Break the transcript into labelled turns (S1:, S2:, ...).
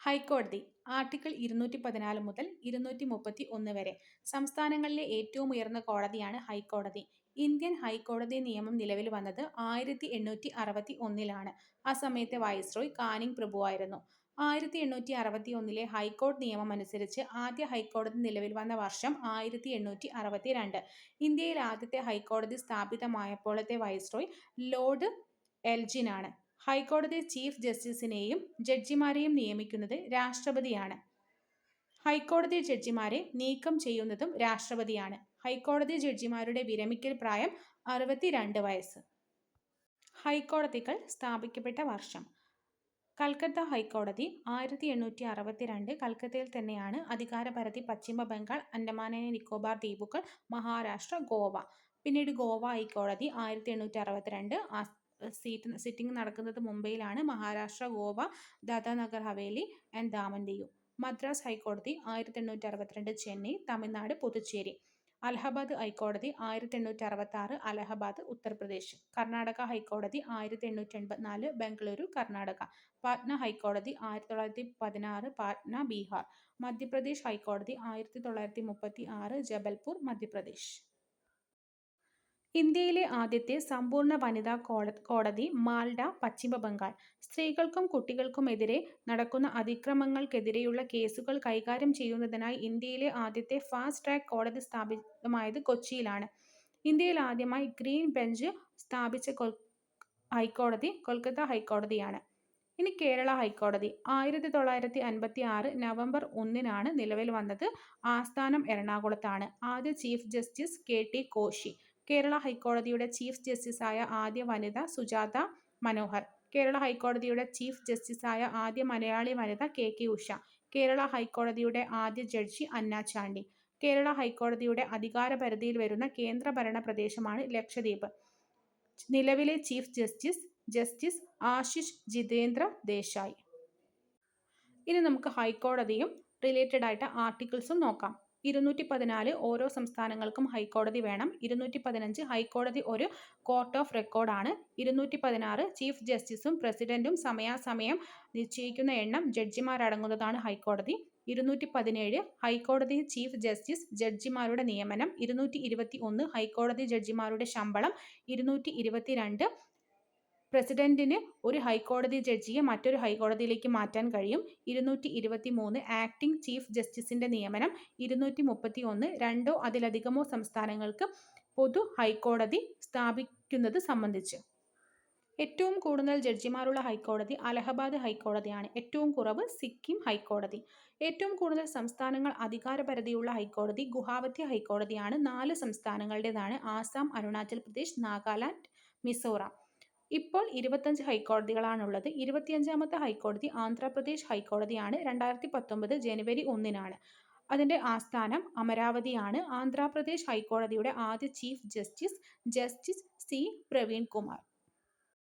S1: ഹൈക്കോടതി ആർട്ടിക്കിൾ 214 മുതൽ 231 വരെ. സംസ്ഥാനങ്ങളിലെ ഏറ്റവും ഉയർന്ന കോടതിയാണ് ഹൈക്കോടതി. ഇന്ത്യൻ ഹൈക്കോടതി നിയമം നിലവിൽ വന്നത് 1861-ലാണ്. ആ സമയത്തെ വൈസ്രോയ് കാനിങ് പ്രഭുവായിരുന്നു. 1861-ലെ ഹൈക്കോടതി നിയമം അനുസരിച്ച് ആദ്യ ഹൈക്കോടതി നിലവിൽ വന്ന വർഷം 1862. ഇന്ത്യയിൽ ആദ്യത്തെ ഹൈക്കോടതി സ്ഥാപിതമായപ്പോഴത്തെ വൈസ്രോയ് ലോർഡ് എൽജിനാണ്. ഹൈക്കോടതി ചീഫ് ജസ്റ്റിസിനെയും ജഡ്ജിമാരെയും നിയമിക്കുന്നത് രാഷ്ട്രപതിയാണ്. ഹൈക്കോടതി ജഡ്ജിമാരെ നീക്കം ചെയ്യുന്നതും രാഷ്ട്രപതിയാണ്. ഹൈക്കോടതി ജഡ്ജിമാരുടെ വിരമിക്കൽ പ്രായം 62 വയസ്സ്. ഹൈക്കോടതികൾ സ്ഥാപിക്കപ്പെട്ട വർഷം. കൽക്കത്ത ഹൈക്കോടതി 1862. കൽക്കത്തയിൽ തന്നെയാണ്. അധികാരപരിധി പശ്ചിമ ബംഗാൾ, അൻഡമാൻ ആൻഡ് നിക്കോബാർ ദ്വീപുകൾ, മഹാരാഷ്ട്ര, ഗോവ. പിന്നീട് ഗോവ ഹൈക്കോടതി 1862. സിറ്റിംഗ് നടക്കുന്നത് മുംബൈയിലാണ്. മഹാരാഷ്ട്ര, ഗോവ, ദാദ്ര നഗർ ഹവേലി ആൻഡ് ദാമൻ ദിയു. മദ്രാസ് ഹൈക്കോടതി 1862. ചെന്നൈ, തമിഴ്നാട്, പുതുച്ചേരി. അലഹബാദ് ഹൈക്കോടതി 1866. അലഹബാദ്, ഉത്തർപ്രദേശ്. കർണാടക ഹൈക്കോടതി 1884. ബംഗളൂരു, കർണാടക. പാറ്റ്ന ഹൈക്കോടതി 1916. പാറ്റ്ന, ബീഹാർ. മധ്യപ്രദേശ് ഹൈക്കോടതി 1936. ജബൽപൂർ, മധ്യപ്രദേശ്. ഇന്ത്യയിലെ ആദ്യത്തെ സമ്പൂർണ്ണ വനിതാ കോടതി മാൽഡ, പശ്ചിമ ബംഗാൾ. സ്ത്രീകൾക്കും കുട്ടികൾക്കുമെതിരെ നടക്കുന്ന അതിക്രമങ്ങൾക്കെതിരെയുള്ള കേസുകൾ കൈകാര്യം ചെയ്യുന്നതിനായി ഇന്ത്യയിലെ ആദ്യത്തെ ഫാസ്റ്റ് ട്രാക്ക് കോടതി സ്ഥാപിതമായത് കൊച്ചിയിലാണ്. ഇന്ത്യയിൽ ആദ്യമായി ഗ്രീൻ ബെഞ്ച് സ്ഥാപിച്ച ഹൈക്കോടതി കൊൽക്കത്ത ഹൈക്കോടതിയാണ്. ഇനി കേരള ഹൈക്കോടതി 1956 നവംബർ 1-നാണ് നിലവിൽ വന്നത്. ആസ്ഥാനം എറണാകുളത്താണ്. ആദ്യ chief justice KT Koshy. Kerala ഹൈക്കോടതിയുടെ ചീഫ് ജസ്റ്റിസായ ആദ്യ വനിത സുജാത മനോഹർ. കേരള ഹൈക്കോടതിയുടെ ചീഫ് ജസ്റ്റിസായ ആദ്യ മലയാളി വനിത KK ഉഷ. കേരള ഹൈക്കോടതിയുടെ ആദ്യ ജഡ്ജി അന്ന ചാണ്ടി. കേരള ഹൈക്കോടതിയുടെ അധികാരപരിധിയിൽ വരുന്ന കേന്ദ്രഭരണ പ്രദേശമാണ് ലക്ഷദ്വീപ്. നിലവിലെ ചീഫ് ജസ്റ്റിസ് ആശിഷ് ജിതേന്ദ്ര ദേശായി. ഇനി നമുക്ക് ഹൈക്കോടതിയും റിലേറ്റഡ് ആയിട്ട് ആർട്ടിക്കിൾസും നോക്കാം. 214 ഓരോ സംസ്ഥാനങ്ങൾക്കും ഹൈക്കോടതി വേണം. 215 ഹൈക്കോടതി ഒരു കോർട്ട് ഓഫ് റെക്കോർഡാണ്. 216 ചീഫ് ജസ്റ്റിസും പ്രസിഡന്റും സമയാസമയം നിശ്ചയിക്കുന്ന എണ്ണം ജഡ്ജിമാരടങ്ങുന്നതാണ് ഹൈക്കോടതി. 217 ഹൈക്കോടതി ചീഫ് ജസ്റ്റിസ് ജഡ്ജിമാരുടെ നിയമനം. 221 ഹൈക്കോടതി ജഡ്ജിമാരുടെ ശമ്പളം. 222 പ്രസിഡന്റിന് ഒരു ഹൈക്കോടതി ജഡ്ജിയെ മറ്റൊരു ഹൈക്കോടതിയിലേക്ക് മാറ്റാൻ കഴിയും. 223 ആക്ടിംഗ് ചീഫ് ജസ്റ്റിസിന്റെ നിയമനം. 231 രണ്ടോ അതിലധികമോ സംസ്ഥാനങ്ങൾക്ക് പൊതു ഹൈക്കോടതി സ്ഥാപിക്കുന്നത് സംബന്ധിച്ച്. ഏറ്റവും കൂടുതൽ ജഡ്ജിമാരുള്ള ഹൈക്കോടതി അലഹബാദ് ഹൈക്കോടതിയാണ്. ഏറ്റവും കുറവ് സിക്കിം ഹൈക്കോടതി. ഏറ്റവും കൂടുതൽ സംസ്ഥാനങ്ങൾ അധികാരപരിധിയുള്ള ഹൈക്കോടതി ഗുവാഹത്തി ഹൈക്കോടതിയാണ്. 4 സംസ്ഥാനങ്ങളുടേതാണ്. ആസാം, അരുണാചൽ പ്രദേശ്, നാഗാലാൻഡ്, മിസോറാം. ഇപ്പോൾ 25 ഹൈക്കോടതികളാണുള്ളത്. 25ാമത്തെ ഹൈക്കോടതി ആന്ധ്രാപ്രദേശ് ഹൈക്കോടതിയാണ്. 2019 ജനുവരി 1-നാണ്. അതിൻ്റെ ആസ്ഥാനം അമരാവതിയാണ്. ആന്ധ്രാപ്രദേശ് ഹൈക്കോടതിയുടെ ആദ്യ chief justice C Praveen Kumar.